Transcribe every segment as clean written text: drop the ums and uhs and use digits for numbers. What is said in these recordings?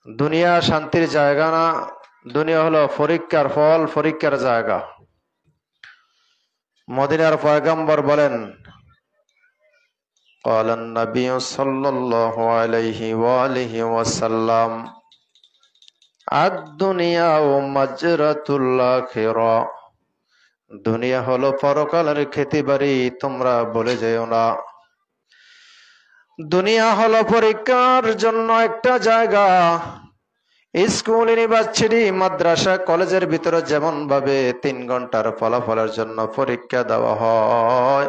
দুনিয়া শান্তির জায়গা না, দুনিয়া হলো পরীক্ষার ফল, পরীক্ষার জায়গা। মদিনার পয়গম্বর বলেন, قال النبي صلى الله عليه وآله وسلم الدنيا مجرة الآخرة। দুনিয়া হলো পরকালের খেতিবাড়ি, তোমরা বলে যেও না। দুনিয়া হলো পরীক্ষার জন্য একটা জায়গা। স্কুল, ইউনিভার্সিটি, মাদ্রাসা, কলেজের ভিতরে যেমন ভাবে 3 ঘন্টার ফলাফলের জন্য পরীক্ষা দেওয়া হয়,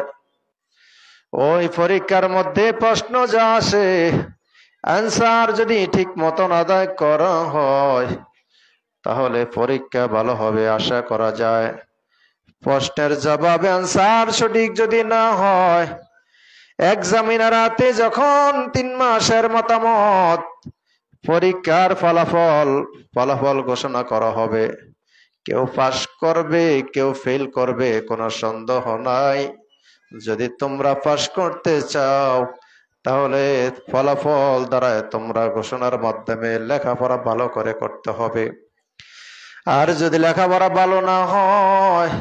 ওই পরীক্ষার মধ্যে প্রশ্ন যা আসে, অ্যান্সার যদি ঠিক মতন আদায় করা হয় তাহলে পরীক্ষা ভালো হবে আশা করা যায়। প্রশ্নের জবাব, অ্যান্সার সঠিক যদি না হয়, এক্সামিনার হাতে যখন 3 মাসের মতামত, পরীক্ষার ফলাফল ঘোষণা করা হবে, কেউ পাস করবে কেউ ফেল করবে, কোনো সন্দেহ নাই। যদি তোমরা পাস করতে চাও তাহলে ফলাফল দ্বারা তোমরা ঘোষণার মাধ্যমে লেখাপড়া ভালো করে করতে হবে। আর যদি লেখাপড়া ভালো না হয়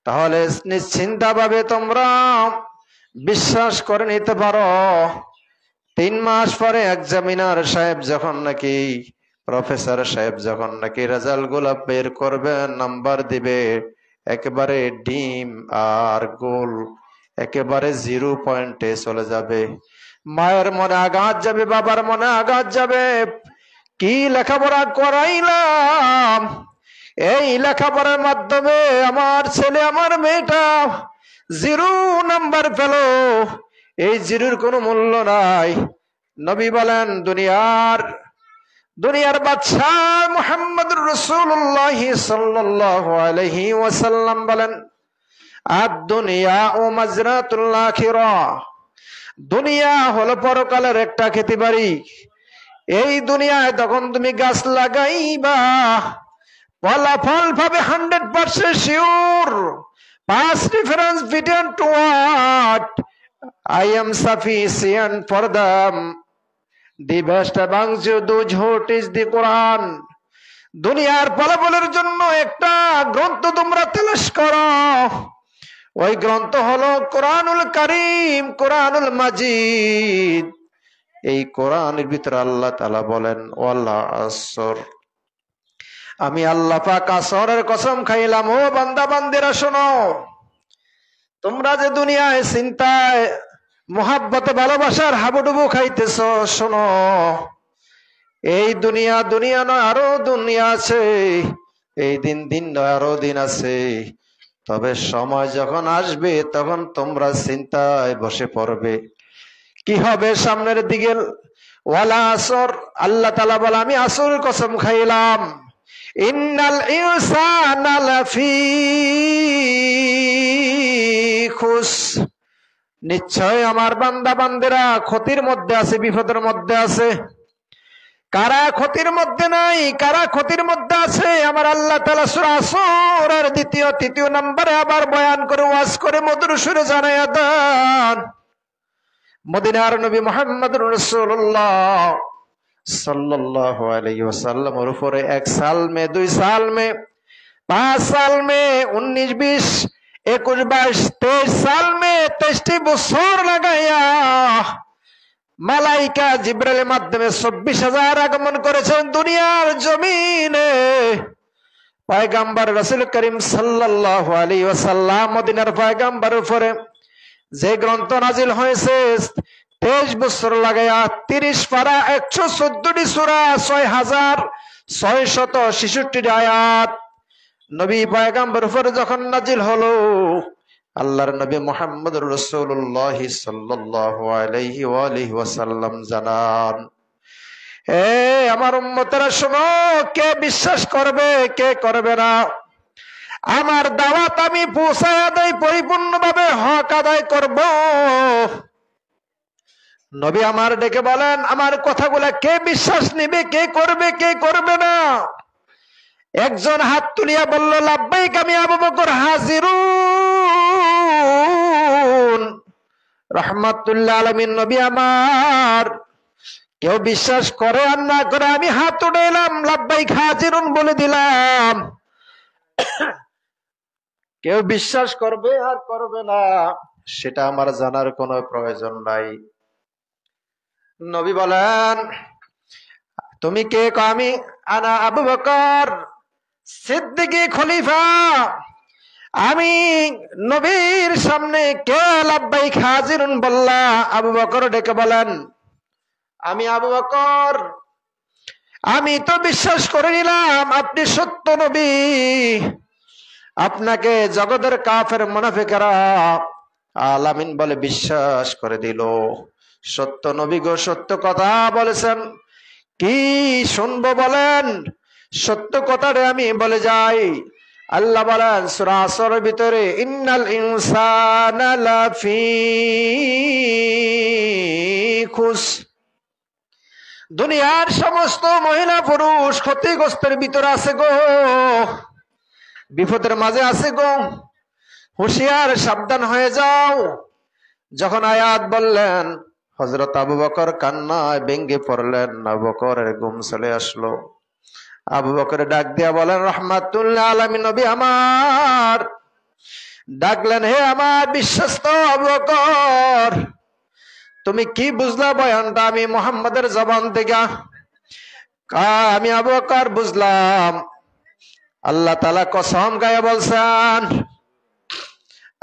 তাহলে নিশ্চিন্তভাবে তোমরা বিশ্বাস করে নিতে পারো 3 মাস পরে এক্সামিনার সাহেব যখন নাকি, প্রফেসর সাহেব যখন নাকি রেজাল্ট গুলা বের করবে, নাম্বার দিবে, একেবারে ডিম আর গোল একেবারে 0 পয়েন্টে চলে যাবে। মায়ের মনে আঘাত যাবে, বাবার মনে আঘাত যাবে। কি লেখাপড়া করাইলাম, এই লেখাপড়ার মাধ্যমে আমার ছেলে আমার মেয়েটা 0 নাম্বার পেল, এই 0-র কোনো মূল্য নাই। নবী বলেন, দুনিয়ার বাদশা মুহাম্মদুর রাসূলুল্লাহ সাল্লাল্লাহু আলাইহি ওয়াসাল্লাম বলেন, আদ-দুনিয়া ও মাজরাতুল আখিরাহ। দুনিয়া হলো পরকালের একটা খেতিবাড়ি। এই দুনিয়ায় তখন তুমি গাছ লাগাইবা, ফলাফল পাবে 100% sure. Past reference written to what? I am sufficient for them. The best amongst you those who teach the Quran. দুনিয়ার ফলাফলের জন্য একটা গ্রন্থ তোমরা তালাশ করো, ওই গ্রন্থ হলো কোরআনুল কারীম, কোরআনুল মাজিদ। এই কোরআনের ভিতরে আল্লাহ তাআলা বলেন, ওয়াল আসর, আমি আল্লাহ পাক আসরের কসম খাইলাম। ও বান্দা বান্দিরা শোনো, তোমরা যে দুনিয়ায় চিন্তায় মোহাব্বতে ভালোবাসার হাবুডুবু খাইতেছ, শোনো, এই দুনিয়া নয়, আরো দুনিয়া আছে। এই দিন নয়, আরো দিন আছে। তবে সময় যখন আসবে তখন তোমরা চিন্তায় বসে পড়বে, কি হবে সামনের দিকে। ওয়ালা আসর, আল্লাহ তাআলা বলে, আমি আসরের কসম খাইলাম। ইন্নাল ইনসানা লাফি খুস, নিশ্চয় আমার বান্দা বান্দেরা ক্ষতির মধ্যে আছে, বিপদের মধ্যে আছে। কারা ক্ষতির মধ্যে নাই, কারা ক্ষতির মধ্যে আছে, আমার আল্লাহ তাআলা সূরা আসরের 2-3 নম্বরে আবার বয়ান করে, ওয়াজ করে, মধুর সুরে জানায়া দেন। মদিনার নবী মুহাম্মদুর রাসূলুল্লাহ সাল্লাল্লাহু আলাইহি ওয়াসাল্লামের উপরে 1 সাল মে, 2 সাল মে, 5 সাল মে, 19, 20, 21, 22, 23 সাল মে 23টি বছর লাগাইয়া মালাইকা জিবরাইলের মাধ্যমে 24,000 আগমন করেছেন দুনিয়ার জমিনে। পয়গম্বর রাসূল করিম সাল্লাল্লাহু আলাইহি ওয়াসাল্লাম মদিনার পয়গম্বরের উপরে যে গ্রন্থ নাজিল হয়েছে 23 বছর লাগাইয়া, 30 পারা, 114টি সূরা, 6,666 আয়াত নবী পয়গম্বর উপরে যখন নাজিল হলো, আল্লাহর নবী মুহাম্মদুর রাসূলুল্লাহ সাল্লাল্লাহু আলাইহি ওয়া আলিহি ওয়াসাল্লাম জানান, হে আমার উম্মতেরা শোনো, কে বিশ্বাস করবে কে করবে না, আমার দাওয়াত আমি পৌঁছায়া দেই, পরিপূর্ণভাবে হক আদায় করব। নবী আমার ডেকে বলেন, আমার কথাগুলা কে বিশ্বাস নেবে, কে করবে কে করবে না। একজন হাত তুলিয়া বলল, লাব্বাইক, আমি আবু বকর হাজিরুন। রাহমাতুল্লাহ আলামিন নবী আমার, কেউ বিশ্বাস করে আর না করে আমি হাত উঠে এলাম, লাব্বাইক হাজিরুন বলে দিলাম। কেউ বিশ্বাস করবে আর করবে না সেটা আমার জানার কোনো প্রয়োজন নাই। নবী বলেন, তুমি কে? আমি আনা আবু বকর সিদ্দিকী খলিফা। আমি নবীর সামনে কে লাব্বাইক হাজিরুন বললা? আবু বকর ডেকে বলেন, আমি আবু বকর। আমি তো বিশ্বাস করে নিলাম আপনি সত্য নবী। আপনাকে জগতের কাফের মুনাফিকরা আলামিন বলে বিশ্বাস করে দিল। সত্য নবী গো, সত্য কথা বলেছেন। কি শুনবো বলেন? সত্য কথাটা আমি বলে যাই। আল্লাহ বলেন সূরা আসরের ভিতরে, ইন্নাল ইনসানা লাফি খুস। দুনিয়ার সমস্ত মহিলা পুরুষ ক্ষতিগ্রস্তের ভিতরে আছে গো, বিপদের মাঝে আছে গো। হুঁশিয়ার, সাবধান হয়ে যাও। যখন আয়াত বললেন, হযরত আবু বকর কান্নায় ভেঙে পড়লেন। আবু বকরের ঘুম চলে আসলো। আবু বকর ডাক দিয়া বলেন, রাহমাতুল্লাহ আলামিন নবী আমার। ডাকলেন, হে আমার বিশ্বস্ত আবু বকর, তুমি কি বুঝলা বয়ানটা আমি মুহাম্মাদের জবান থেকে? আমি আবু বকর বুঝলাম। আল্লাহ তাআলা কসম খাইয়া বলছেন,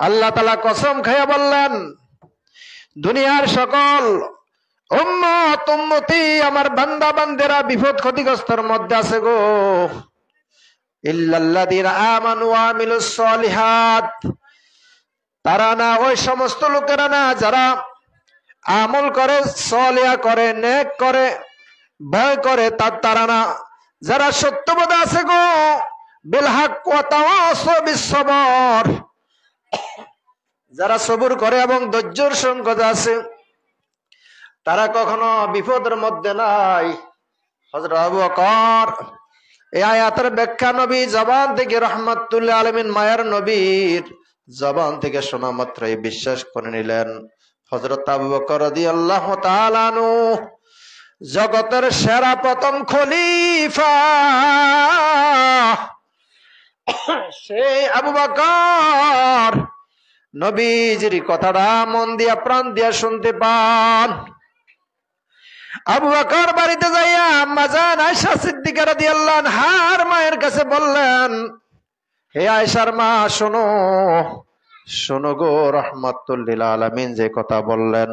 আল্লাহ তাআলা কসম খাইয়া বললেন, দুনিয়ার সকল উম্মত উম্মতি আমার বান্দা বান্দেরা বিপদ ক্ষতিগ্রস্তের মধ্যে আছে গো, ইল্লাল্লাযীনা আমানু ওয়া আমিলুস সলিহাত। তারা না, ওই সমস্ত লোকেরা না যারা আমল করে, সলিহা করে, নেক করে, ভয় করে, তারা না, যারা সত্যবাদী আছে গো, বিল হক ওয়া তাওয়াসাউ বিস সবর, যারা সবুর করে এবং ধৈর্যের সঙ্গে আছে, তারা কখনো বিপদের মধ্যে নাই। হযরত আবু বকর এই আয়াতের ব্যাখ্যা নবী জবান থেকে, রাহমাতুল্লিল আলামিন মায়ার নবীর জবান থেকে শোনা মাত্রই বিশ্বাস করে নিলেন। হযরত আবু বকর রাদিয়াল্লাহু তাআলা আনহু জগতের সেরা প্রথম খলিফা। সেই আবু বকর নবীজির কথাটা মন দিয়া প্রাণ দিয়া শুনতে পান। আবু বকর বাড়িতে যাইয়া আম্মা জান আয়েশা সিদ্দিকা রাদিয়াল্লাহু আনহার মায়ের কাছে বললেন, হে আয়েশার মা, শোনো শোনো গো, রাহমাতুল লিল আলামিন যে কথা বললেন,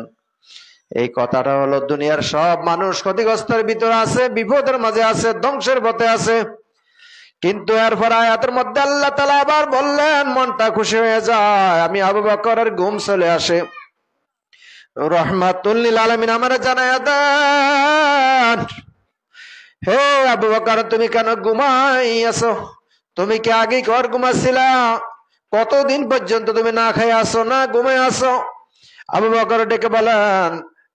এই কথাটা হলো দুনিয়ার সব মানুষ ক্ষতিগ্রস্তের ভিতরে আছে, বিপদের মাঝে আছে, ধ্বংসের পথে আছে। কিন্তু এরপর আয়াতের মধ্যে আল্লাহ তাআলা আবার বললেন, মনটা খুশি হয়ে যায়। আমি আবু বকরের ঘুম চলে আসে। রাহমাতুল লিল আলামিন আমারে জানায়া দেন, হে আবু বকর, তুমি কেন ঘুমাই আছো? তুমি কি আগে ঘর ঘুমাচ্ছিলা? কতদিন পর্যন্ত তুমি না খেয়ে আসো, না ঘুমে আসো? আবু বকর ডেকে বলেন,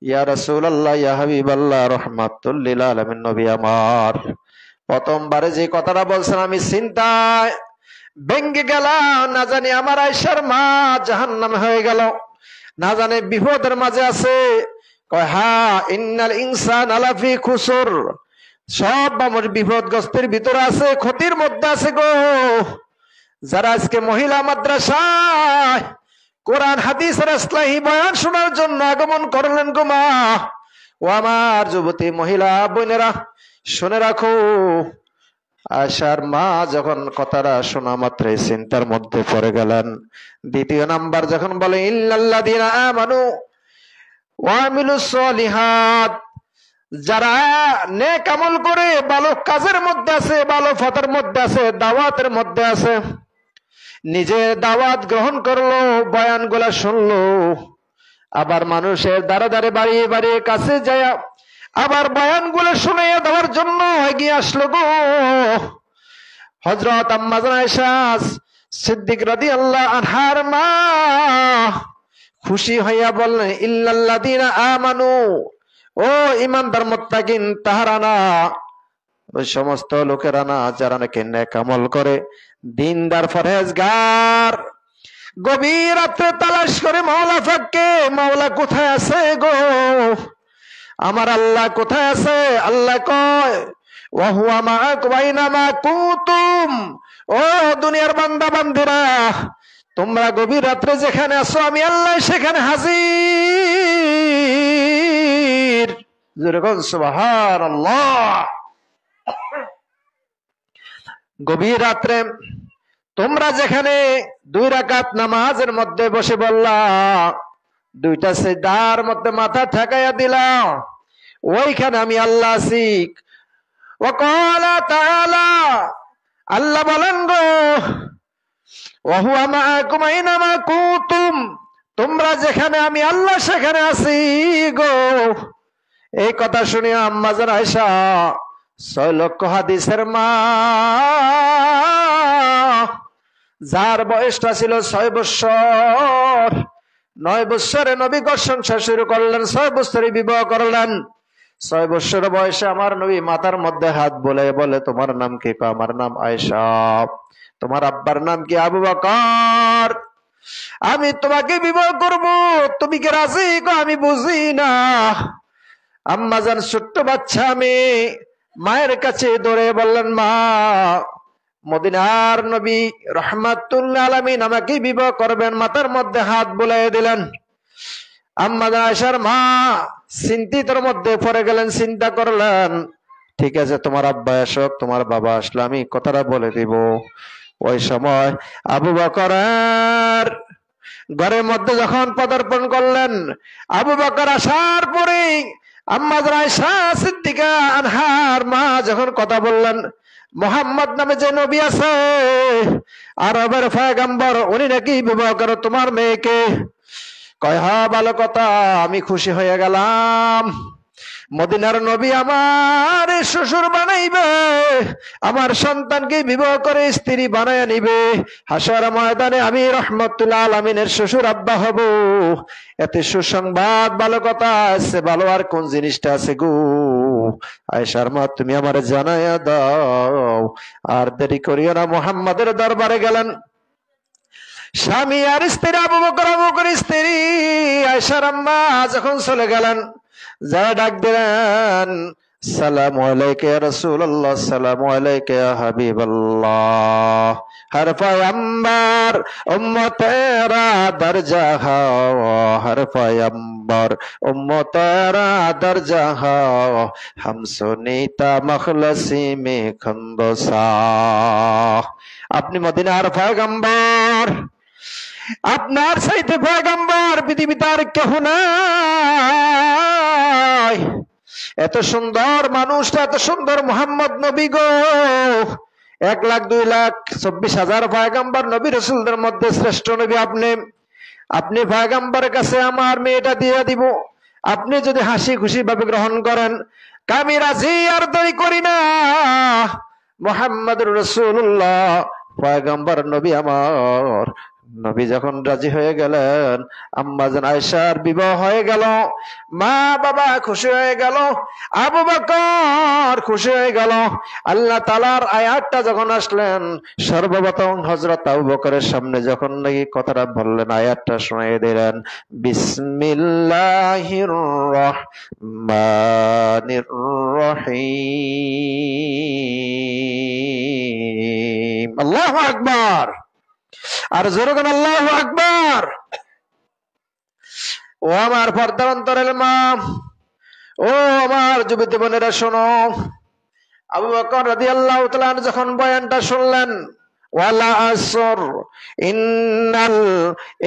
ইয়া রাসূলুল্লাহ, ইয়া হাবিবাল্লাহ, রাহমাতুল লিল আলামিন নবী আমার, প্রথমবারে যে কথাটা বলছেন আমি চিন্তায় ভেঙ্গে গেলাম। না জানি আমার আয়েশার মা জাহান্নামে হয়ে গেল, না জানে বিপদের মাঝে আছে। কয়, হ্যাঁ, ইন্নাল ইনসানা লাফি খুসর, সব মানুষ বিপদগ্রস্তের ভিতরে আছে, ক্ষতির মধ্যে আছে গো। যারা আজকে মহিলা মাদ্রাসায় কোরআন হাদিসের ইসলাহি বয়ান শোনার জন্য আগমন করলেন গো মা, ও আমার যুবতী মহিলা বোনেরা, শুনে রাখো, আয়েশার মা যখন কথাটা শোনা মাত্রই চিন্তার মধ্যে পড়ে গেলেন। দ্বিতীয় নাম্বার যখন বলে, ইল্লাল্লাযীনা আমানু ওয়া আমিলুস সলিহাত, যারা নেক আমল করে, ভালো কাজের মধ্যে আছে, ভালো পথের মধ্যে আছে, দাওয়াতের মধ্যে আছে, নিজে দাওয়াত গ্রহণ করলো, বয়ানগুলা শুনলো, আবার মানুষের দ্বারে দ্বারে, বাড়িয়ে বাড়িয়ে কাছে যায় আবার বয়ানগুলো শুনে দেওয়ার জন্য এগিয়ে আসলো গো। হযরত আম্মা জান আয়েশা সিদ্দিক রাদিয়াল্লাহু আনহার মা খুশি হইয়া বললেন, ইল্লাল্লাযীনা আমানু, ও ঈমানদার মুত্তাকিন, তাহারা না, ওই সমস্ত লোকেরা না যারা নাকি নেক আমল করে, দিনদার পরহেজগার, গভীর রাতে তালাশ করে মাওলা পাককে, মাওলা কোথায় আছে গো, আমার আল্লাহ কোথায় আছে? আল্লাহ কয় ওয়া হুয়া মাআকুম আইনামা কুনতুম। ও দুনিয়ার বান্দা বান্দিরা, তোমরা গভীর রাত্রে যেখানে আছো আমি আল্লাহ সেখানে হাজির। যেরকম সুবহানাল্লাহ। গভীর রাত্রে তোমরা যেখানে 2 রাকাত নামাজের মধ্যে বসে বললা, 2টা সিজদার মধ্যে মাথা ঠেকাইয়া দিলাম, ওইখানে আমি আল্লাহ আছি। ওয়া ক্বালা তাআলা, আল্লাহ বলেন গো ওয়া হুয়া মাআকুম আইনামা কুনতুম, তোমরা যেখানে আমি আল্লাহ সেখানে আছি গো। এই কথা শুনে আম্মা জান আয়েশা 6 লক্ষ হাদিসের মা, যার বয়সটা ছিল 6 বছর, 9 বছরে নবী ঘর সংসার শুরু করলেন, 6 বছরে বিবাহ করলেন। 6 বছর বয়সে আমার নবী মাথার মধ্যে হাত বলে বলে, তোমার নাম কি? আমার নাম আয়েশা। তোমার আব্বার নাম কি? আবু বকর। আমি তোমাকে বিবাহ করব, তুমি কি রাজি? আমি বুঝি না। আম্মা জান ছোট্ট বাচ্চা মেয়ে মায়ের কাছে দৌড়ে বললেন, মা, মদিনার নবী রাহমাতুল্লিল আলামিন আমাকে বিবাহ করবেন। মাথার মধ্যে হাত বুলাইয়া দিলেন। আম্মা জান আয়েশার মা চিন্তিতর মধ্যে পড়ে গেলেন, চিন্তা করলেন, ঠিক আছে তোমার আব্বা আসুক, তোমার বাবা আসলে আমি কথাটা বলে দিব। ওই সময় আবু বকরের ঘরের মধ্যে যখন পদার্পণ করলেন, আবু বকর আসার পরে আম্মা জান আয়েশা সিদ্দিকা আনহার মা যখন কথা বললেন, মুহাম্মদ নামে যে নবী আছে, আরবের পয়গম্বর, উনি নাকি বিবাহ করে তোমার মেয়েকে। কয় হ্যাঁ, ভালো কথা, আমি খুশি হয়ে গেলাম। মদিনার নবী আমার শ্বশুর বানাইবে, আমার সন্তানকে বিবাহ করে স্ত্রী বানায় নিবে। হাসর ময়দানে আমি রাহমাতুল্লিল আলামিনের শ্বশুর আব্বা হব। এতে সুসংবাদ, ভালো কথা আছে, ভালো আর কোন জিনিসটা আছে গো? আয়েশার মা, তুমি আমারে জানাইয়া দাও। আর দেরি করিও না। মুহাম্মাদের দরবারে গেলেন। স্বামী আর স্ত্রী, আবু বকর স্ত্রী আয়েশার আম্মা যখন চলে গেলেন, যারা ডাক দিলেন, সালামু আলাইকা ইয়া রাসূলুল্লাহ, সালামু আলাইকা ইয়া হাবিবাল্লাহ, হর পয়গম্বর উম্মতেরা দরজা হাও, হর পয়গম্বর উম্মতেরা দরজা হাও, হাম সুনিতা মখলসি মে খন্দসা। আপনি মদিনার পয়গম্বর, আপনার চাইতে পয়গম্বর পৃথিবীতে আর কেহ নাই। এত সুন্দর মানুষটা, এত সুন্দর মুহাম্মদ নবী গো। 1,02,24,000 পয়গম্বর নবী রাসূলদের মধ্যে শ্রেষ্ঠ নবী আপনি। আপনি পয়গম্বরের কাছে আমার মেয়েটা দিয়ে দিব, আপনি যদি হাসি খুশি ভাবে গ্রহণ করেন, আমি রাজি, আর দেরি করি না। মুহাম্মদুর রাসূলুল্লাহ পয়গম্বর নবী আমার। নবী যখন রাজি হয়ে গেলেন, আম্মা জান আয়েশার বিবাহ হয়ে গেল। মা বাবা খুশি হয়ে গেল, আবু বকর খুশি হয়ে গেল। আল্লাহ তাআলার আয়াতটা যখন আসলেন, সর্বপ্রথম হযরত আবু বকরের সামনে যখন নাকি কথাটা বললেন, আয়াতটা শুনিয়ে দিলেন, বিসমিল্লাহির রহমানির রহিম। আল্লাহু আকবার। আর জোরে বলেন আল্লাহু আকবার। ও আমার পর্দার অন্তরের মা, ও আমার যুবতী বোনেরা, শোনো। আবু বকর রাদিয়াল্লাহু তাআলা যখন বয়ানটা শুনলেন, ওয়ালা আসর ইন্নাল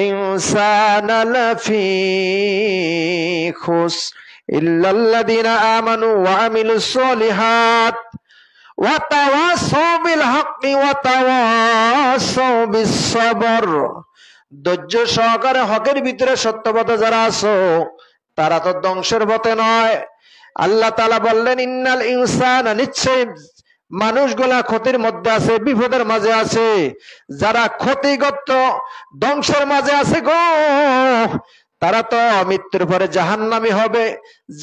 ইনসানা লাফি খুস ইল্লাল্লাযিনা আমানু ওয়া আমিলুস সলিহাত ওয়া তাওয়াসাউ বিল হাক্কি ওয়া তাওয়াসাউ বিস সাবর। ধৈর্য সহকারে হকের ভিতরে সত্যপথে যারা আছো, তারা তো ধ্বংসের পথে নয়। আল্লাহ তাআলা বললেন, ইন্নাল ইনসানা, নিশ্চয় মানুষগুলা ক্ষতির মধ্যে আছে, বিপদের মাঝে আছে। যারা ক্ষতিগ্রস্ত, ধ্বংসের মাঝে আছে গো, তারা তো মৃত্যুর পরে জাহান্নামী হবে।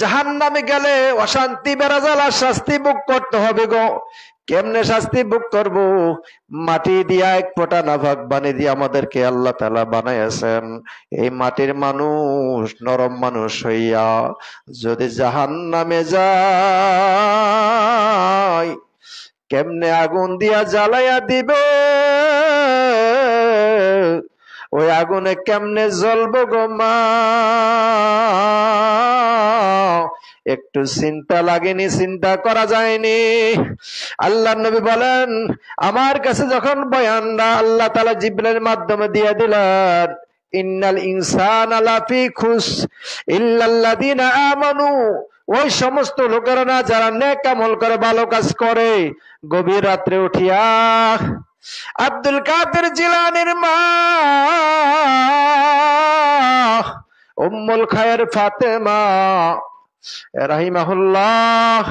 জাহান্নামে গেলে অশান্তি, বেড়াজালা, শাস্তি ভোগ করতে হবে গো। কেমনে শাস্তি ভোগ করব? মাটি দিয়া এক ফোঁটা নাফাক পানি দিয়ে আমাদেরকে আল্লাহ তাআলা বানাইয়াছেন। এই মাটির মানুষ, নরম মানুষ হইয়া যদি জাহান্নামে যায়, কেমনে আগুন দিয়া জ্বালাইয়া দিবে, ওই আগুনে কেমনে জ্বলবো গো মা? একটু চিন্তা লাগেনি? চিন্তা করা যায়নি? আল্লাহ নবী বলেন, আমার কাছে যখন বয়ানটা আল্লাহ তাআলা জিবরাইলের মাধ্যমে দিয়ে দিলেন, ইন্নাল ইনসানা লাফি খুস ইল্লাল্লাযিনা আমানু, ওই সমস্ত লোকেরা না যারা নেক আমল করে, ভালো কাজ করে, গভীর রাত্রে উঠিয়া আব্দুল কাদের জিলানীর মা উম্মুল খায়ের ফাতেমা রাহিমাহুল্লাহ,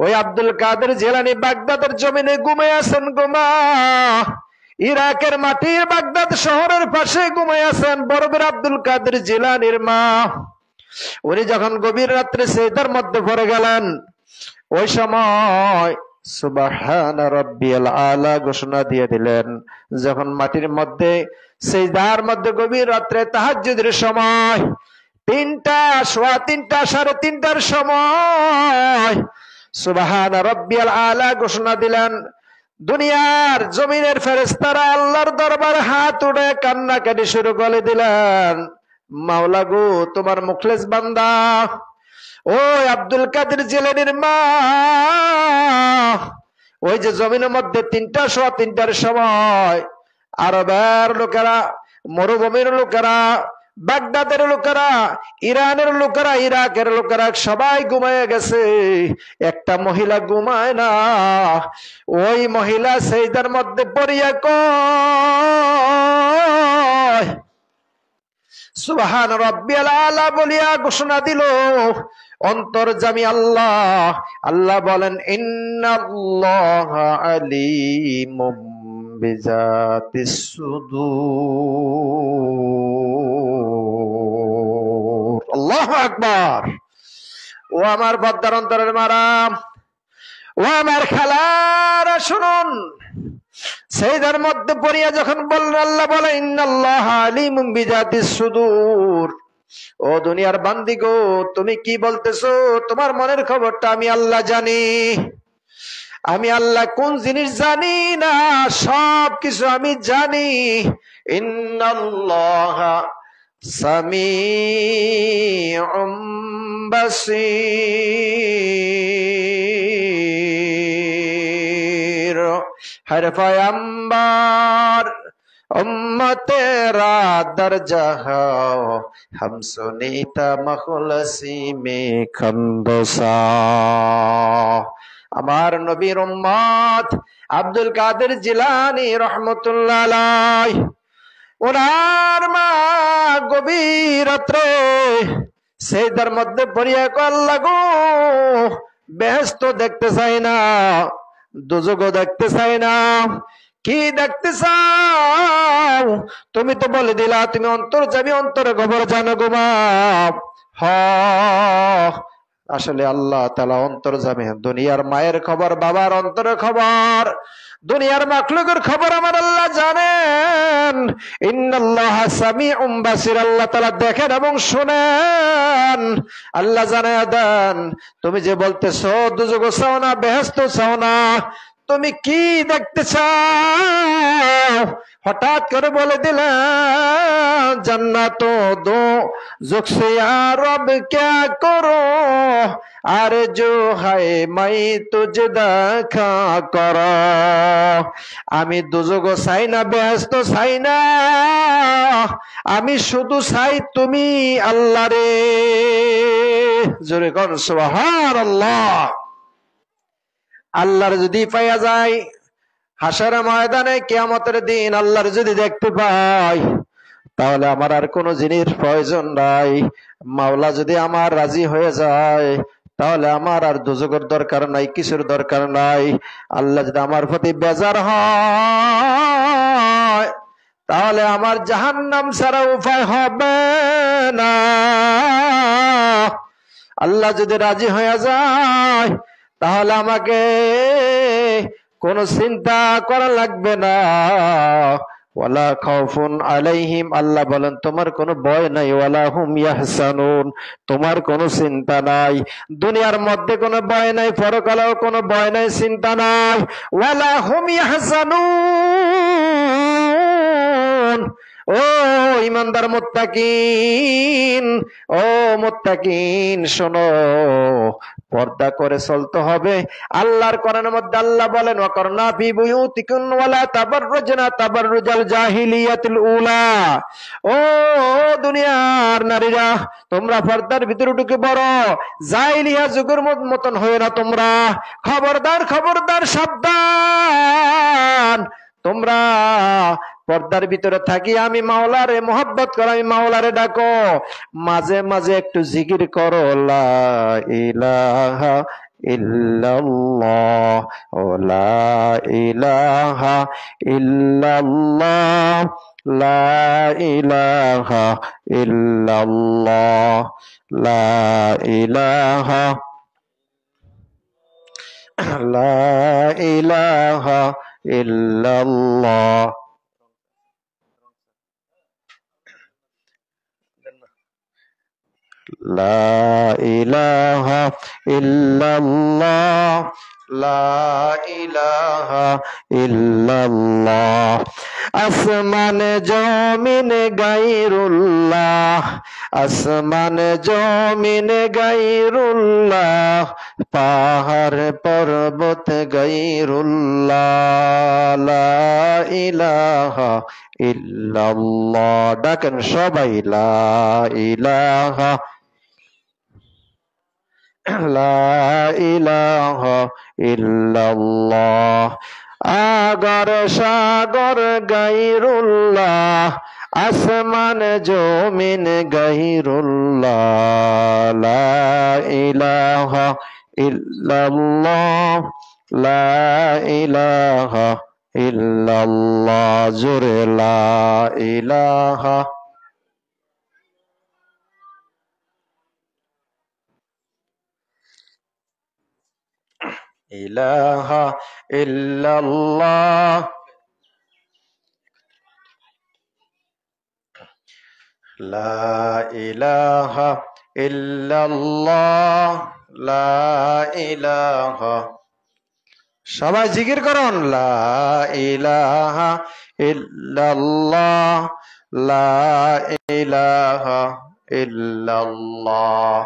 ওই আব্দুল কাদের জিলানী বাগদাদের জমিনে ঘুমিয়ে আছেন গো মা। ইরাকের মাটির বাগদাদ শহরের পাশে ঘুমিয়ে আছেন বরফের আব্দুল কাদের জিলানীর মা। উনি যখন গভীর রাত্রে সিজদার মধ্যে পড়ে গেলেন, ওই সময় সুবহানা রাব্বিয়াল আলা ঘোষণা দিয়ে দিলেন। যখন মাটির মধ্যে সিজদার মধ্যে গভীর রাত্রে তাহাজ্জুদের সময় 3টা, সোয়া 3টা, সাড়ে 3টার সময় সুবহানা রাব্বিয়াল আলা ঘোষণা দিলেন। দুনিয়ার জমিনের ফেরেশতারা আল্লাহর দরবারে হাত উঠে কান্নাকাটি শুরু করে দিলেন, মাওলা গো, তোমার মুখলেস বান্দা ওই আব্দুল কাদের জিলানীর মা, ওই যে জমিনের মধ্যে 3টা, সোয়া 3টার সময় আরবের লোকেরা, মরুভূমির লোকেরা, বাগদাদের লোকেরা, ইরানের লোকেরা, ইরাকের লোকেরা সবাই ঘুমায় গেছে, একটা মহিলা ঘুমায় না। ওই মহিলা সিজদার মধ্যে পড়িয়া কয় সুবহান রাব্বিয়াল আলা বলিয়া ঘোষণা দিল, অন্তর্যামী আল্লাহ। আল্লাহ বলেন, ইন্নাল্লাহা আলিমুম বিজাতিস সুদূর। আল্লাহু আকবার। ও আমার পদ্মার অন্তরের মারাম, ও আমার খালারা, শুনুন। সিজদার মধ্যে পড়িয়া যখন বললেন, আল্লাহ বলে, ইন্নাল্লাহা আলিমুম বিজাতিস সুদূর। ও দুনিয়ার বান্দি গো, তুমি কি বলতেছো? তোমার মনের খবরটা আমি আল্লাহ জানি। আমি আল্লাহ কোন জিনিস জানি না, সব কিছু আমি জানি। ইন্নাল্লাহা সামিউম বাসীর। हर पैगंबर उम्मतेरा दर्जा हो, हम सुनीता मखलसी में खंदसा। আমার নবীর উম্মত আব্দুল কাদের জিলানী রহমতুল্লাহ আলাইহি, ওনার মা গভীর রাত্রে সিজদার মধ্যে পড়িয়া কয়, আল্লাহ গো, বেহেশত দেখতে চাই না, দুজগও দেখতে চাই না, কি দেখতে চাও? তুমি তো বলে দিলা তুমি অন্তর্যামী, অন্তরে খবর জানো গো মা। হ, আসলে আল্লাহ তাআলা অন্তর্যামী। দুনিয়ার মায়ের খবর, বাবার অন্তরের খবর, দুনিয়ার মাখলুকের খবর আমার আল্লাহ জানেন। ইন্নাল্লাহা সামিউম বাসীর। আল্লাহ তাআলা দেখেন এবং শুনেন। আল্লাহ জানায়া দেন, তুমি যে বলতেছো দুজক চাও না, বেহেশত চাও না, তুমি কি দেখতে চাও? হঠাৎ করে বলে দিলেন, জান্নাত দো জুকসে রব ক্যা করো, আরে জো হায় মাই তুঝ দেখা কর। আমি দুজক চাই না, বেহেশত চাই না, আমি শুধু চাই তুমি আল্লাহ রে। জোরে কোন সুবহানাল্লাহ। আল্লাহর যদি পাইয়া যায়, হাসরের ময়দানে, কিয়ামতের দিন আল্লাহর যদি দেখতে পাই, তাহলে আমার আর কোনো জিনিস প্রয়োজন নাই। মাওলা যদি আমার রাজি হয়ে যায়, তাহলে আমার আর দুজকের দরকার নাই, কিছুর দরকার নাই। আল্লাহ যদি আমার প্রতি বেজার হয়, তাহলে আমার জাহান্নাম ছাড়া উপায় হবে না। আল্লাহ যদি রাজি হয়ে যায়, তাহলে আমাকে কোনো চিন্তা করা লাগবে না। ওয়ালা খাউফুন আলাইহিম, আল্লাহ বলেন তোমার কোনো ভয় নাই। ওয়ালা হুম ইয়াহসানুন, তোমার কোনো চিন্তা নাই। দুনিয়ার মধ্যে কোনো ভয় নাই, পরকালেও কোনো ভয় নাই, চিন্তা নাই। ওয়ালা হুম ইয়াহসানুন। ও ইমানদার মুত্তাকিন, ও মুত্তাকিন শোনো, পর্দা করে চলতে হবে। আল্লাহর কোরআনের মধ্যে আল্লাহ বলেন ওয়াকরনা ফি বুয়ুতিকুন ওয়ালা তাবাররুজনা তাবাররুজাল জাহিলিয়াতিল উলা। ও দুনিয়ার নারীরা, তোমরা পর্দার ভিতরে ঢুকে পড়ো, জাহিলিয়া যুগের মতন হয়ে না তোমরা। খবরদার খবরদার, সাবধান। তোমরা পর্দার ভিতরে থাকি আমি মাওলারে মোহাব্বত করো, আমি মাওলারে ডাকো, মাঝে মাঝে একটু জিকির করো লা ইলাহা ইল্লাল্লাহ, ও লা ইলাহা ইল্লাল্লাহ, লা ইলাহা ইল্লাল্লাহ, লা ইলাহা, লা ইলাহা ইল্লাল্লাহ। লা ইলাহা ইল্লাল্লাহ, লা ইলাহা ইল্লাল্লাহ। আসমান জমিন গায়রুল্লাহ, আসমান জমিন গায়রুল্লাহ, পাহাড় পর্বত গায়রুল্লাহ, লা ইলাহা ইল্লাল্লাহ। ডাকেন সবাই লা ইলাহা, লা ইলাহা ইল্লাল্লাহ। আগর সাগর গায়রুল্লাহ, আসমান জমিন গায়রুল্লাহ, লা ইলাহা ইল্লাল্লাহ, লা ইলাহা ইল্লাল্লাহ। জোরে লা ইলাহা, ইলাহা ইল্লাল্লাহ, লা ইলাহা ইল্লাল্লাহ, লা ইলাহা। সবাই জিকির করুন লা ইলাহা ইল্লাল্লাহ, লা ইলাহা ইল্লাল্লাহ।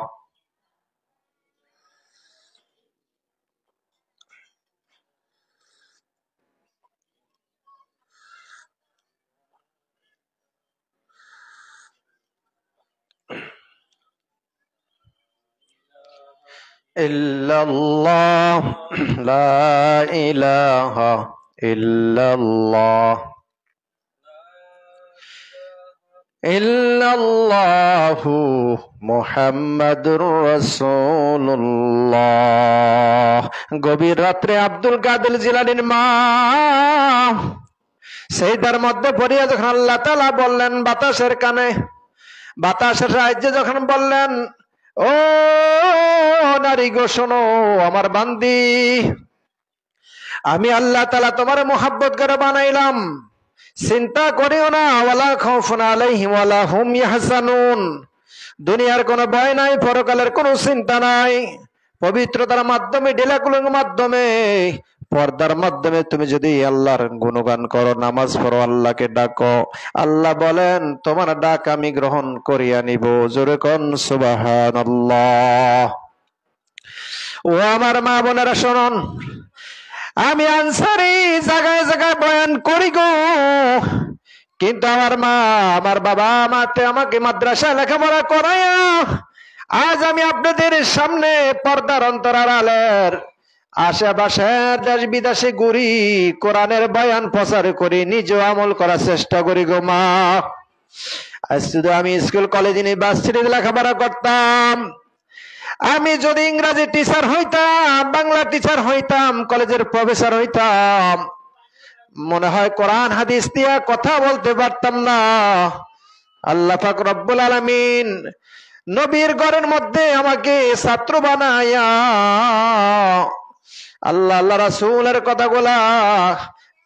ইল্লাল্লাহ, লা ইলাহা ইল্লাল্লাহ, ইল্লাল্লাহু মুহাম্মাদুর রাসূলুল্লাহ। গভীর রাত্রে আব্দুল কাদের জিলানীর মা সেইটার মধ্যে পড়িয়া যখন আল্লাহ তাআলা বললেন বাতাসের কানে, বাতাসের সাহায্যে যখন বললেন ও নারী গো শোনো আমার বান্দি, আমি আল্লাহ তাআলা তোমার মোহাব্বত করে বানাইলাম, চিন্তা করিও না। ওয়ালা খাউফুন আলাইহিম ওয়ালা হুম ইয়াহজানুন, দুনিয়ার কোনো ভয় নাই, পরকালের কোনো চিন্তা নাই। পবিত্রতার মাধ্যমে, ডিলাকুলের মাধ্যমে, পর্দার মাধ্যমে তুমি যদি আল্লাহর গুণগান করো, নামাজ পড়ো, আল্লাহকে ডাকো, আল্লাহ বলেন তোমার ডাক আমি গ্রহণ করিয়া নিব। জোরে কোন সুবহানাল্লাহ। ও আমার মা বোনেরা শুনুন, আমি আনসারি জায়গায় জায়গায় বয়ান করি গো, কিন্তু আমার মা আমার বাবা আমাকে মাদ্রাসা লেখাপড়া করাইয়া আজ আমি আপনাদের সামনে পর্দার অন্তরালের আশেপাশের দেশ বিদেশে ঘুরি, কোরআনের বয়ান প্রচার করি, নিজেও আমল করার চেষ্টা করি গো মা। আজ শুধু আমি স্কুল কলেজ ইউনিভার্সিটিতে লেখাপড়া করতাম, আমি যদি ইংরেজি টিচার হইতাম, বাংলা টিচার হইতাম, কলেজের প্রফেসর হইতাম, মনে হয় কোরআন হাদিস দিয়ে কথা বলতে পারতাম না। আল্লাহ পাক রব্বুল আলামিন নবীর ঘরের মধ্যে আমাকে ছাত্র বানায়া আল্লাহ আল্লাহ রাসূলের কথাগুলা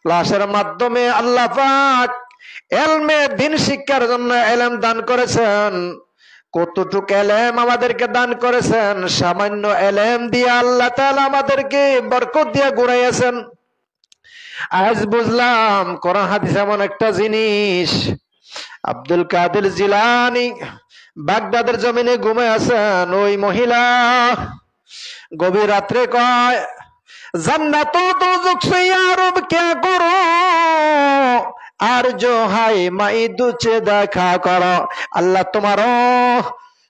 ক্লাসের মাধ্যমে আল্লাহ পাক এলমে দিন শিক্ষার জন্য এলেম দান করেছেন। কতটুকু এলেম আমাদেরকে দান করেছেন, সামান্য এলেম দিয়ে আল্লাহ তাআলা আমাদেরকে বরকত দিয়ে ঘুরাইয়াছেন। আজ বুঝলাম কোরআন হাদিস এমন একটা জিনিস। আব্দুল কাদের জিলানী বাগদাদের জমিনে ঘুমায় আছেন। ওই মহিলা গভীর রাত্রে কয়, জান্নাত দোজখ সে ইয়ারব কে করো, আর জো হাই মাই দুচে দেখা করো। আল্লাহ তোমারও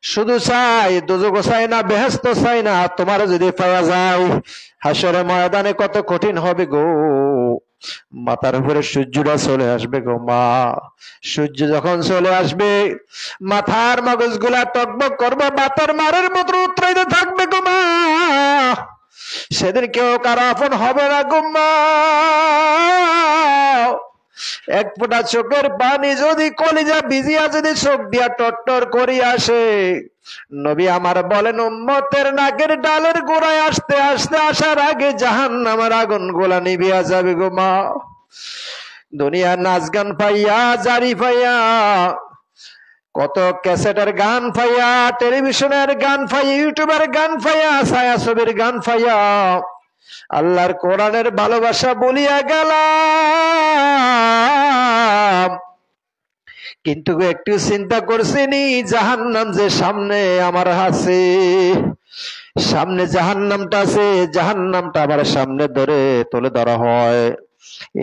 শুধু চাই, দোজখ চাই না, বেহেশত চাই না, তোমার যদি পাওয়া যায় হাসরের ময়দানে কত কঠিন হবে গো। মাথার উপরে সূর্যটা চলে আসবে গো মা। সূর্য যখন চলে আসবে মাথার মগজগুলা টকবক করবে, বাতার মারের মতো উতরাইতে থাকবে গো মা। সেদিন কেউ কারো আপন হবে না গো মা। এক ফোঁটা চোখের পানি যদি কলিজা ভিজিয়া যদি চোখ দিয়া টট্টর করি আসে, নবী আমার বলেন উম্মতের নাকের ডালের গোড়ায় আসতে আসতে আসার আগে জাহান্নামের আগুন গোলা নিভিয়া যাবে গো মা। দুনিয়ার নাচ গান পাইয়া, জারি পাইয়া, কত ক্যাসেটের গান পাইয়া, টেলিভিশনের গান পাইয়া, ইউটিউবের গান পাইয়া, ছায়া ছবির গান পাইয়া আল্লাহর কোরআনের ভালোবাসা বলিয়া গেলাম। কিন্তু একটু চিন্তা করছিনি জাহান্নাম যে সামনে আমার আছে, সামনে জাহান্নামটা আছে, জাহান্নামটা আবার সামনে ধরে তুলে ধরা হয়।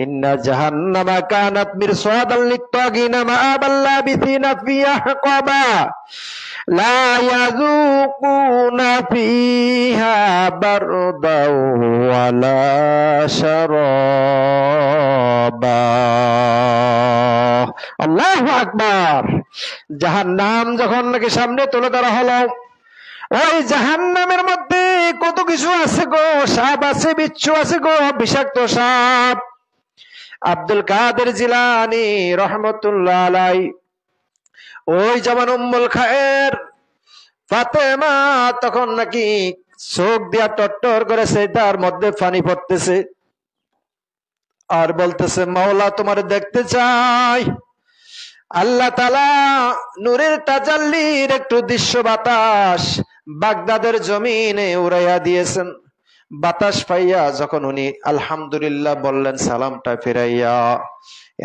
ইন্না জাহান্নামা কানাত মিরসাদাল লিত্তাগিনা মাআবাল লাবিসিনা ফিহা আহকাবা লা ইয়াযুকুনা ফিহা বারদাও ওয়ালা শারাবা। আল্লাহু আকবার। জাহান্নাম যখন নাকি সামনে তুলে ধরা হলো, ওই জাহান্নামের মধ্যে কত কিছু আছে গো, সাপ আছে, বিচ্ছু আছে গো, বিষাক্ত সাপ। আব্দুল কাদের জিলানী রহমতুল্লাহ আলাইহি ওই যেমন উম্মুল খায়ের ফাতেমা তখন নাকি চোখ দিয়া টট্টর করেছে, তার মধ্যে পানি পড়তেছে আর বলতেছে মাওলা তোমার দেখতে চাই। আল্লাহ তাআলা নূরের তাজাল্লির একটু দৃশ্য বাতাস বাগদাদের জমিনে উড়াইয়া দিয়েছেন। বাতাস পাইয়া যখন উনি আলহামদুলিল্লাহ বললেন, সালামটা ফিরাইয়া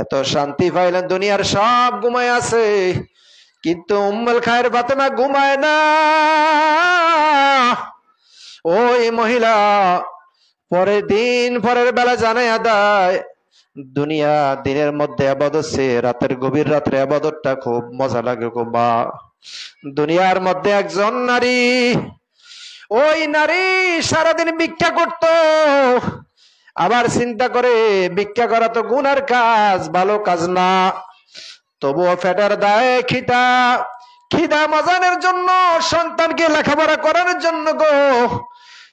এত শান্তি পাইলেন। দুনিয়ার সব ঘুমায় আছে, কিন্তু উম্মুল খায়ের ফাতেমা ঘুমায় না। ওই মহিলা পরের দিন পরের বেলা জানাইয়া দেয়, দুনিয়া দিনের মধ্যে আবাদত সে রাতের গভীর রাত্রে আবাদতটা খুব মজা লাগে গো মা। দুনিয়ার মধ্যে একজন নারী, ওই নারী সারাদিন ভিক্ষা করত, আবার চিন্তা করে ভিক্ষা করা তো গুনার কাজ, ভালো কাজ না। তবুও পেটের দায়ে খিদা খিদা মজানের জন্য, সন্তানকে লেখাপড়া করার জন্য গো,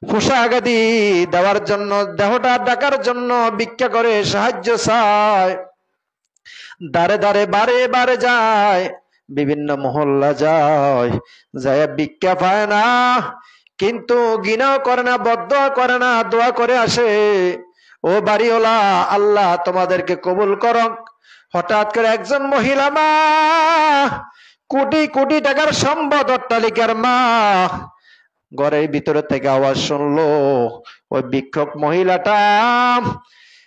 পোশাক আদি দেওয়ার জন্য, দেহটা ডাকার জন্য ভিক্ষা করে, সাহায্য চায়। দাঁড়ে দাঁড়ে বারে বারে যায়, বিভিন্ন মহল্লা যায়, যায় ভিক্ষা পায় না, কিন্তু ঘৃণাও করে না, বদদোয়া করে না, দোয়া করে আসে, ও বাড়িওয়ালা আল্লাহ তোমাদেরকে কবুল করক। হঠাৎ করে একজন মহিলা মা, কোটি কোটি টাকার সম্পদ, অট্টালিকার মা, ঘরের ভিতরে থেকে আওয়াজ শুনলো। ওই ভিক্ষুক মহিলাটা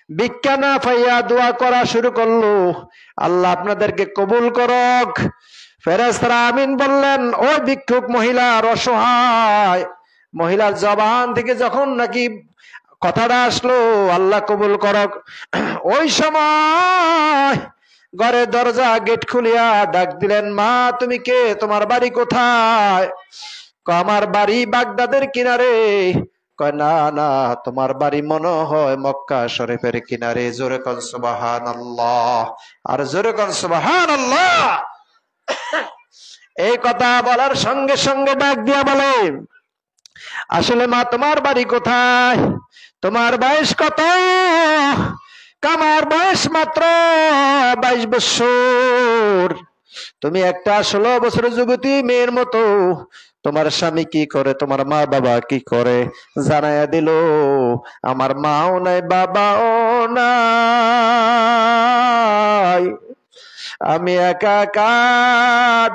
ভিক্ষা না পাইয়া দোয়া করা শুরু করলো, আল্লাহ আপনাদেরকে কবুল করক। ফেরেশতারা আমিন বললেন। ওই ভিক্ষুক মহিলার অসহায় মহিলার জবান থেকে যখন নাকি কথাটা আসলো, আল্লাহ কবুল করক, ওই সময় ঘরের দরজা গেট খুলিয়া ডাক দিলেন, মা তুমি কে, তোমার বাড়ি কোথায়? আমার বাড়ি বাগদাদের কিনারে। কয় না না, তোমার বাড়ি মনে হয় মক্কা শরীফের কিনারে। জোরে কোন সুবহানাল্লাহ, আর জোরে কোন সুবহানাল্লাহ। এই কথা বলার সঙ্গে সঙ্গে ডাক দিয়া বলে, আসলে মা তোমার বাড়ি কোথায়, তোমার বয়স কত? আমার বয়স মাত্র 22 বছর। তুমি একটা 16 বছরের যুবতী মেয়ের মতো, তোমার স্বামী কি করে, তোমার মা বাবা কি করে জানায়া দিল, আমার মাও নাই বাবাও নাই, আমি একা একা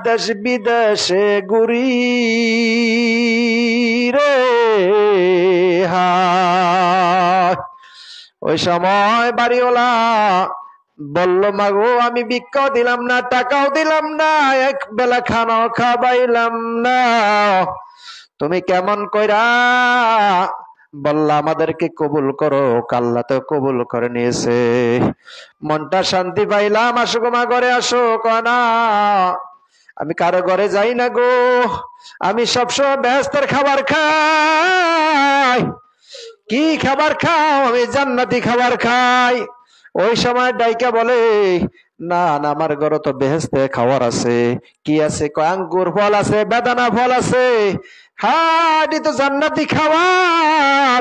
দেশ বিদেশে ঘুরি রে। হায়, ওই সময় বাড়িওয়ালা বলল, মাগো আমি ভিক্ষাও দিলাম না, টাকাও দিলাম না, এক বেলা খানাও খাবাইলাম না, তুমি কেমন কইরা বললা আমাদেরকে কবুল করো? আল্লাহ তো কবুল করে নিয়েছে। মনটা শান্তি পাইলাম, আসো গো মা ঘরে আসো। কয় না, আমি কারো ঘরে যাই না গো, আমি সবসময় বেহেশতের খাবার খাই। কি খাবার খাও? আমি জান্নাতি খাবার খাই। ওই সময় ডাইকা বলে, না না, আমার ঘরে তো বেহেশতে খাবার আছে। কি আছে? আঙ্গুর ফল আছে, বেদানা ফল আছে। হ্যাঁ, এটি তো জান্নাতি খাবার।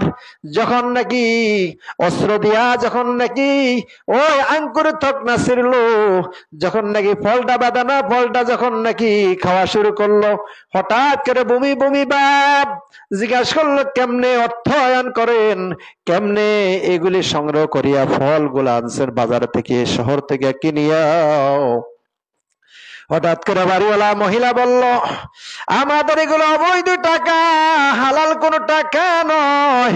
যখন নাকি অস্ত্র দিয়া যখন নাকি ওই আঙ্কুরের থক না ছিড়লো, যখন নাকি ফলটা বেদানা ফলটা যখন নাকি খাওয়া শুরু করলো, হঠাৎ করে বমি বমি ভাব। জিজ্ঞাসা করলো, কেমনে অর্থায়ন করেন, কেমনে এগুলি সংগ্রহ করিয়া ফলগুলা আনছেন বাজার থেকে, শহর থেকে কিনিয়া? হঠাৎ করে বাড়িওয়ালা মহিলা বলল, আমাদের এগুলো অবৈধ টাকা, হালাল কোনো টাকা নয়।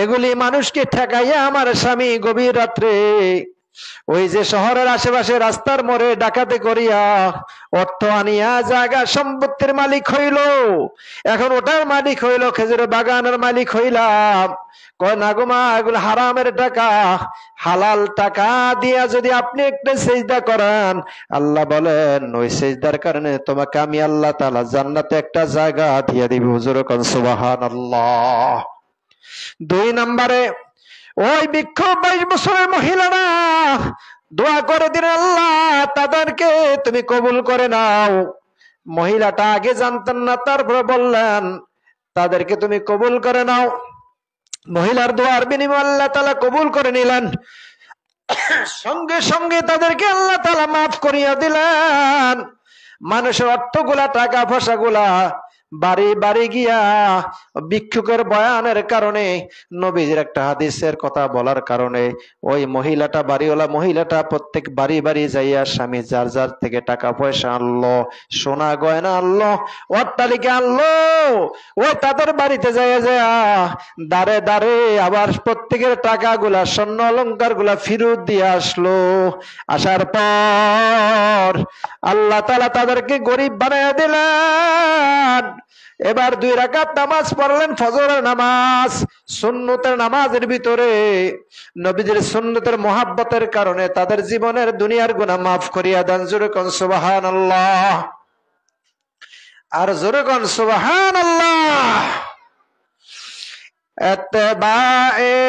এগুলি মানুষকে ঠেকাইয়া আমার স্বামী গভীর রাত্রে ওই যে শহরের আশেপাশে রাস্তার মোড়ে ডাকাতি করিয়া অর্থ আনিয়া জায়গা সম্পত্তির মালিক হইল। এখন ওটার মালিক হইল, খেজুর বাগানের মালিক হইলাম। কয় না গো মা, এগুলো হারামের টাকা, হালাল টাকা দিয়া যদি আপনি একটা সেজদা করেন, আল্লাহ বলেন ওই সেজদার কারণে তোমাকে আমি আল্লাহ তাআলা জান্নাতে একটা জায়গা দিয়ে দিব। হুজুর কোন সুবহানাল্লাহ। 2 নম্বরে ওই বিক্ষোভ 22 বছরের মহিলারা দোয়া করে দিন, আল্লাহ তাদেরকে তুমি কবুল করে নাও। মহিলাটা আগে জানতেন না, তারপরে বললেন তাদেরকে তুমি কবুল করে নাও। মহিলার দোয়ার বিনিময়ে আল্লাহ তাআলা কবুল করে নিলেন। সঙ্গে সঙ্গে তাদেরকে আল্লাহ তাআলা মাফ করিয়া দিলেন। মানুষের অর্থগুলা, টাকা পয়সাগুলা বাড়ি বাড়ি গিয়া ভিক্ষুকের বয়ানের কারণে, নবীজির একটা হাদিসের কথা বলার কারণে ওই মহিলাটা, বাড়িওয়ালা মহিলাটা প্রত্যেক বাড়ি বাড়ি যাইয়া স্বামী যার যার থেকে টাকা পয়সা আনলো, সোনা গয়না আনলো, অট্টালিকা আনলো। ওই তাদের বাড়িতে যাইয়া যাইয়া দাঁড়ে দাঁড়ে আবার প্রত্যেকের টাকাগুলা, স্বর্ণ অলংকার গুলা ফেরত দিয়ে আসলো। আসার পর আল্লাহ তাআলা তাদেরকে গরিব বানাইয়া দিলেন। এবার 2 রাকাত নামাজ পড়লেন, ফজরের নামাজ, সুন্নতের নামাজের ভিতরে নবীজির সুন্নতের মোহাব্বতের কারণে তাদের জীবনের দুনিয়ার গুনাহ মাফ করিয়া দেন। জোরে কোন সুবহানাল্লাহ, আর জোরে কোন সুবহানাল্লাহ। এতবায়ে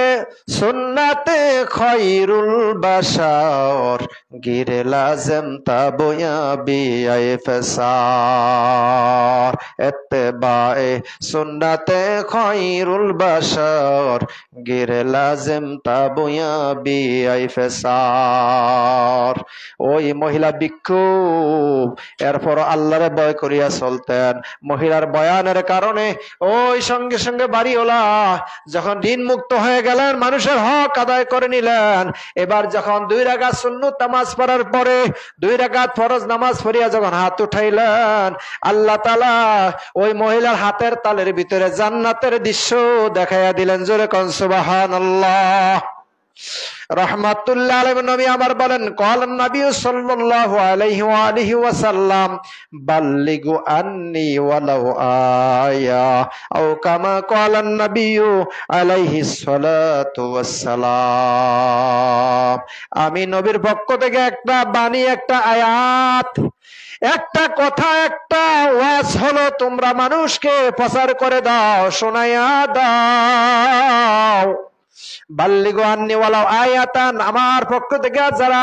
সুন্নাতে খৈরুল বাশার, গিরে লাজম তাবয়া বিআই ফসার। এতবায়ে সুন্নাতে খৈরুল বাশার, গিরে লাজম তাবয়া বিআই ফসার। ওই মহিলা ভিক্ষুক এরপর আল্লাহরে ভয় করিয়া চলতেন। মহিলার বয়ানের কারণে ওই সঙ্গে সঙ্গে বাড়িওয়ালা যখন ঋণ মুক্ত হয়ে গেলেন, মানুষের হক আদায় করে নিলেন। এবার যখন 2 রাকাত সুন্নত নামাজ পড়ার পরে 2 রাকাত ফরজ নামাজ পড়িয়া যখন হাত উঠাইলেন, আল্লাহ তাআলা ওই মহিলার হাতের তালের ভিতরে জান্নাতের দৃশ্য দেখাইয়া দিলেন। জোরে কোন সুবহানাল্লাহ। রাহমাতুল্লাহ আলাইহি নবী আমার বলেন, ক্বালান নবী সাল্লাল্লাহু আলাইহি ওয়া আলিহি ওয়াসাল্লাম, বাল্লিগু আন্নী ওয়ালাউ আয়া, আও কামা ক্বালান নবী আলাইহি সালাতু ওয়াসসালাম। আমি নবীর পক্ষ থেকে একটা বাণী, একটা আয়াত, একটা কথা, একটা ওয়াজ হলো, তোমরা মানুষকে প্রচার করে দাও, শোনাইয়া দাও। বাল্লিগু আন্নী ওয়ালাউ আয়াতান, আমার পক্ষ থেকে যারা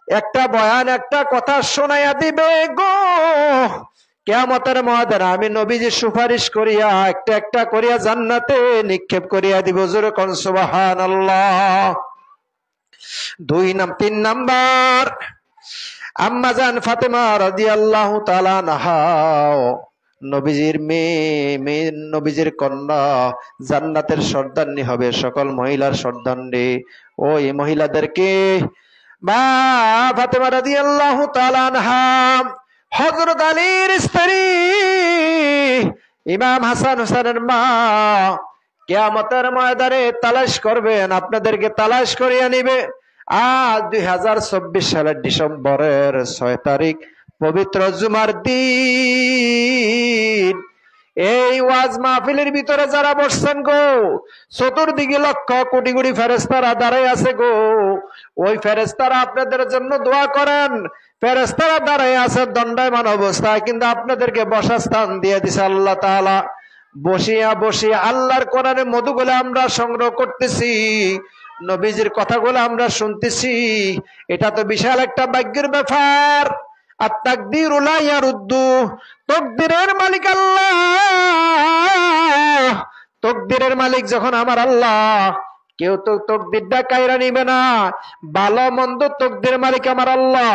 একটা বয়ান, একটা কথা শোনাইয়া দিবে গো, কিয়ামতের ময়দানে আমি নবীজি সুপারিশ করিয়া একটা একটা করিয়া জান্নাতে নিক্ষেপ করিয়া দিব। জোরে কোন সুবহানাল্লাহ। 3 নাম্বার, আম্মা জান ফাতেমা রাদিয়াল্লাহু তাআলা আনহা, নবীজির মেয়ে নবীজির কন্যা, জান্নাতের সর্দারনি হবে, সকল মহিলার সর্দারনি। ওই মহিলাদেরকে মা ফাতেমা রাদিয়াল্লাহু তাআলা আনহা হযরত আলীর স্ত্রী ইমাম হাসান হুসাইনের মা কিয়ামতের ময়দানে তালাশ করবেন, আপনাদেরকে তালাশ করিয়ে নিবে। আজ 2024 সালের ডিসেম্বরের 6 তারিখ, পবিত্র জুমার দিন। এই ওয়াজ মাহফিলের ভিতরে যারা বসছেন গো, চতুর্দিকে লক্ষ কোটি কোটি ফেরেশতারা দাঁড়ায় আছে গো। ওই ফেরেশতারা আপনাদের জন্য দোয়া করেন। ফেরেশতারা দাঁড়ায় আছে দণ্ডায়মান অবস্থায়, কিন্তু আপনাদেরকে বসার স্থান দিয়ে দিছে আল্লাহ তাআলা। বসিয়া বসিয়া আল্লাহর কোরআনের মধুগুলো আমরা সংগ্রহ করতেছি, নবীজির কথাগুলো আমরা শুনতেছি। এটা তো বিশাল একটা ভাগ্যের ব্যাপার। আর তাকদীরু লা ইয়ারুদ্দু, তকদিরের মালিক আল্লাহ। তকদিরের মালিক যখন আমার আল্লাহ, কেউ তো তকদিরটা কায়রা নিবে না। ভালো মন্দ তকদির মালিক আমার আল্লাহ।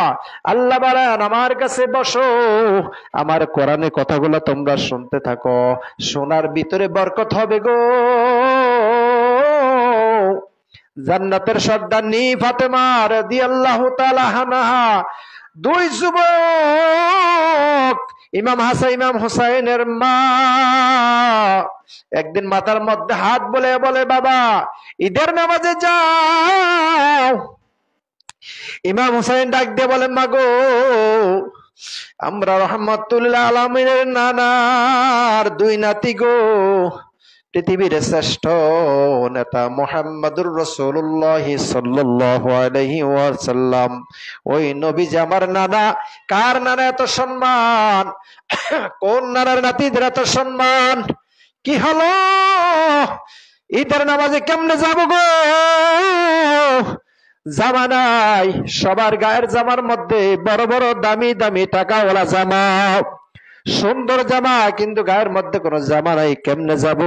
আল্লাহ বলেন আমার কাছে বসো, আমার কোরআনের কথাগুলো তোমরা শুনতে থাকো, শোনার ভিতরে বরকত হবে গো। জান্নাতের সর্দারনি ফাতেমা রাদিয়াল্লাহু তাআলা আনহা, দুই যুবক ইমাম হাসান ইমাম হুসাইনের মা একদিন মাথার মধ্যে হাত বলে বলে, বাবা ঈদের নামাজে যাও। ইমাম হুসাইন ডাক দিয়ে বলেন, মা গো, আমরা রহমাতুল্লাহ আলামিনের নানার দুই নাতি গো, পৃথিবীর শ্রেষ্ঠ নেতা মুহাম্মদুর রাসূলুল্লাহ সাল্লাল্লাহু আলাইহি ওয়াসাল্লাম, ওই নবীজি আমার নানা। কার নানা এত সম্মান? কোন নানার নাতিদের এত সম্মান? কি হলো? ঈদের নামাজে কেমনে যাব গো? জামা নাই, সবার গায়ের জামার মধ্যে বড় বড় দামি দামি টাকাওয়ালা জামা, সুন্দর জামা, কিন্তু গায়ের মধ্যে কোনো জামা নাই, কেমনে যাব?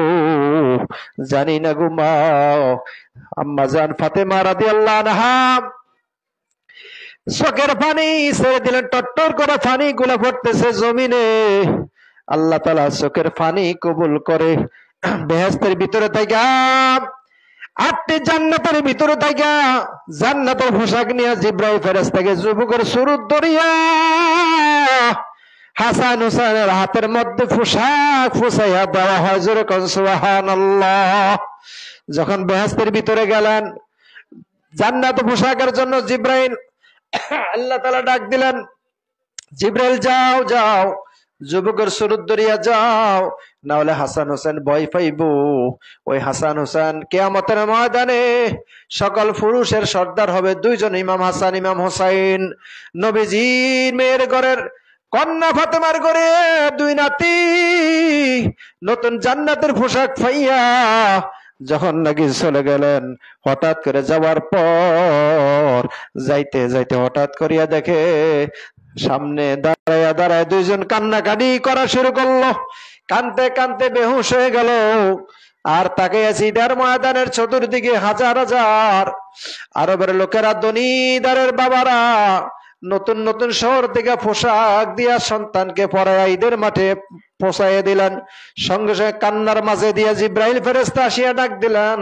জানি না গো মা। আম্মা জান ফাতেমা রাদিয়াল্লাহু আনহা চোখের পানি ছেড়ে দিলেন, টট্টর করে পানি গুলা পড়তেছে জমিনে। আল্লাহ তাআলা চোখের পানি কবুল করে বেহেশতের ভিতরে থাইকা, 8টি জান্নাতের ভিতরে থাইকা জান্নাতের পোশাক নিয়ে জিবরাইল ফেরেশতাকে যুবকের সুরত ধরিয়া হাসান হুসাইনের হাতের মধ্যে পোশাক ফুসাইয়া দেওয়া হয়। জোরে কোন সুবহানাল্লাহ। যখন বেহেশতের ভিতরে গেলেন, জান্নাত পোশাকের জন্য জিবরাইল, আল্লাহ তাআলা ডাক দিলেন, জিবরাইল যাও যাও, যুবকের সুরত ধরিয়া যাও, না হলে হাসান হোসেন ভয় পাইব। ওই হাসান হোসেন কিয়ামতের ময়দানে সকল পুরুষের সর্দার হবে দুইজন, ইমাম হাসান ইমাম হোসাইন। নবীজির মেয়ের ঘরের কন্যা ফাতেমার ঘরে দুই নাতি নতুন জান্নাতের পোশাক পাইয়া যখন নাকি চলে গেলেন, হঠাৎ করে যাওয়ার পর যাইতে যাইতে হঠাৎ করিয়া দেখে সামনে দাঁড়ায় দাঁড়ায় দুইজন কান্নাকাটি করা শুরু করলো। কানতে কানতে বেহুশ হয়ে গেল। আর তাকে ঈদের ময়দানের চতুর্দিকে হাজার হাজার আরবের লোকেরা, ধনীদারের বাবারা নতুন নতুন শহর থেকে পোশাক দিয়া সন্তানকে পরাইয়া ঈদের মাঠে পৌঁছাইয়া দিলেন। সঙ্গে সঙ্গে কান্নার মাঝে দিয়া জিব্রাইল ফেরেশতা আসিয়া ডাক দিলেন,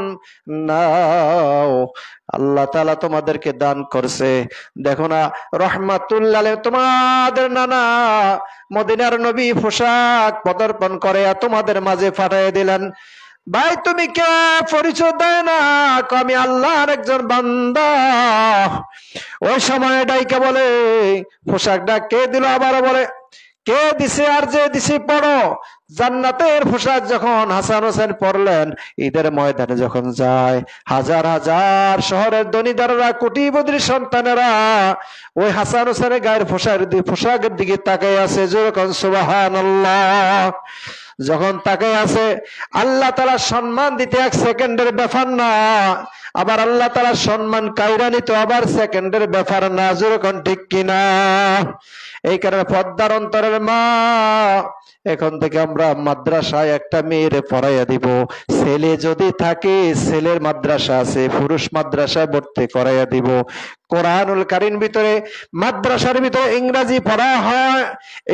নাও, আল্লাহ তাআলা তোমাদেরকে দান করছে। দেখো না, রহমাতুল্লাহ আলাইহি তোমাদের নানা মদিনার নবী পোশাক পদার্পণ করে তোমাদের মাঝে পাঠিয়ে দিলেন। ভাই তুমি কে? পরিচয় দেয় না, আমি আল্লাহর একজন বান্দা। ওই সময় ডাইকা বলে, পোশাকটা কে দিল? আবার বলে, কে দিছে? আর যে দিছে পড়ো। জান্নাতের পোশাক যখন হাসান হোসেন পরলেন, ঈদের ময়দানে যখন যায়, হাজার হাজার শহরের ধনীদাররা, কোটিপতির সন্তানেরা ওই হাসান হোসেনের গায়ের পোশাকের দিকে তাকাই আছে। যেরকম সুবহানাল্লাহ। যখন তাকে আছে, আল্লাহ তাআলা সম্মান দিতে 1 সেকেন্ডের ব্যাপার না, আবার আল্লাহ তাআলা সম্মান কায়রা নিতে আবার সেকেন্ডের ব্যাপার না। যেরকম ঠিক কিনা? এই কারণে পর্দার অন্তরের মা, এখন থেকে আমরা মাদ্রাসায় একটা মেয়েরে পড়াইয়া দিব। ছেলে যদি থাকে, ছেলের মাদ্রাসা আছে, পুরুষ মাদ্রাসায় ভর্তি করাইয়া দিব। কোরআনুল কারীম ভিতরে, মাদ্রাসার ভিতরে ইংরেজি পড়া হয়,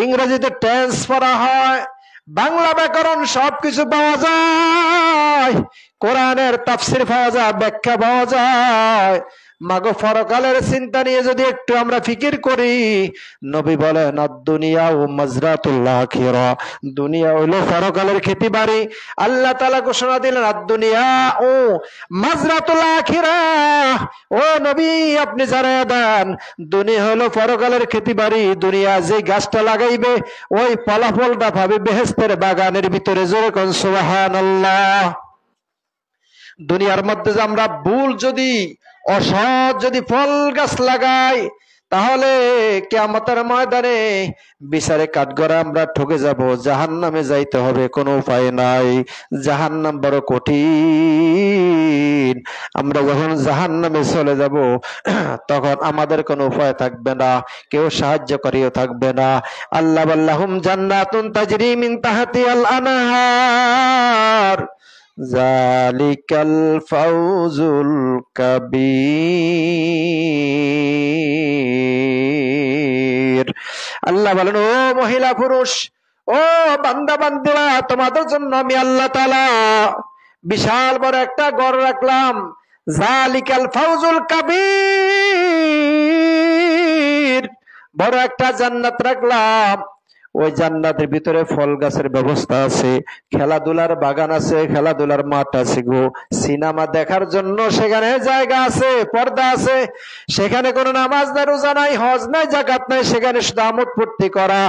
ইংরেজিতে টেন্স পড়া হয়, বাংলা ব্যাকরণ সবকিছু পাওয়া যায়, কোরআনের তাফসীর পাওয়া যায়, ব্যাখ্যা পাওয়া যায়। মাগো পরকালের চিন্তা নিয়ে যদি একটু আমরা ফিকির করি, নবী বলেন আদ-দুনিয়া ও মাজরাতুল আখিরা, দুনিয়া হলো পরকালের খেতিবাড়ি। আল্লাহ তাআলা ঘোষণা দিলেন আদ-দুনিয়া ও মাজরাতুল আখিরা, ও নবী আপনি জানায়া দেন দুনিয়া হলো পরকালের খেতিবাড়ি। দুনিয়া যে গাছটা লাগাইবে ওই ফলাফলটা পাবে বেহেশতের বাগানের ভিতরে। জোরে কোন সুবহানাল্লাহ। দুনিয়ার মধ্যে যে আমরা ভুল যদি, অসৎ যদি ফল গাছ লাগাই, তাহলে কিয়ামতের ময়দানে বিচারে কাঠগড়ে আমরা ঠকে যাব, জাহান্নামে যাইতে হবে, কোনো উপায় নাই। জাহান্নাম বড় কঠিন। আমরা যখন জাহান্নামে চলে যাব, তখন আমাদের কোনো উপায় থাকবে না, কেউ সাহায্যকারীও থাকবে না। আল্লাহ লাহুম জান্নাতুন তাজরি মিন তাহতিহাল আনহার, জালিকাল ফাউজুল কাবীর। আল্লাহ বলেন, ও মহিলা পুরুষ, ও বান্দা বান্দিরা, তোমাদের জন্য আমি আল্লাহ তাআলা বিশাল বড় একটা ঘর রাখলাম। জালিকাল ফাউজুল কাবীর, বড় একটা জান্নাত রাখলাম। ওই জান্নাতের ভিতরে ফল গাছের ব্যবস্থা আছে, খেলাধুলার বাগান আছে, খেলাধুলার মাঠ আছে গো, সিনেমা দেখার জন্য সেখানে জায়গা আছে, পর্দা আছে। সেখানে কোনো নামাজ নাই, রোজা নাই, হজ নাই, যাকাত নাই, সেখানে শুধু আমোদ ফুর্তি করা।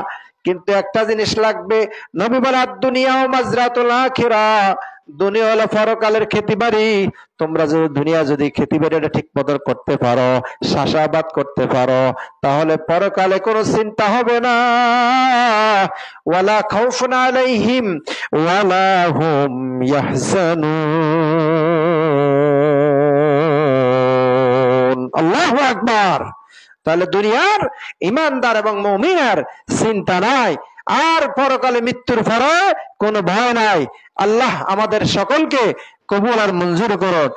কিন্তু একটা জিনিস লাগবে, নবী বলে আদ-দুনিয়া ও মাজরাতুল আখিরা, দুনিয়া হলো পরকালের খেতিবাড়ি। তোমরা যদি দুনিয়া যদি খেতিবাড়িটা ঠিক মতো করতে পারো, চাষাবাদ করতে পারো, তাহলে পরকালে কোনো চিন্তা হবে না। ওয়ালা খাউফুন আলাইহিম ওয়ালা হুম ইয়াহজানুন। আল্লাহু আকবার। তাহলে দুনিয়ার ইমানদার এবং মুমিনের চিন্তা নাই, আর পরকালে মৃত্যুর পরে কোনো ভয় নাই। আল্লাহ আমাদের সকলকে কবুল আর মঞ্জুর করুন।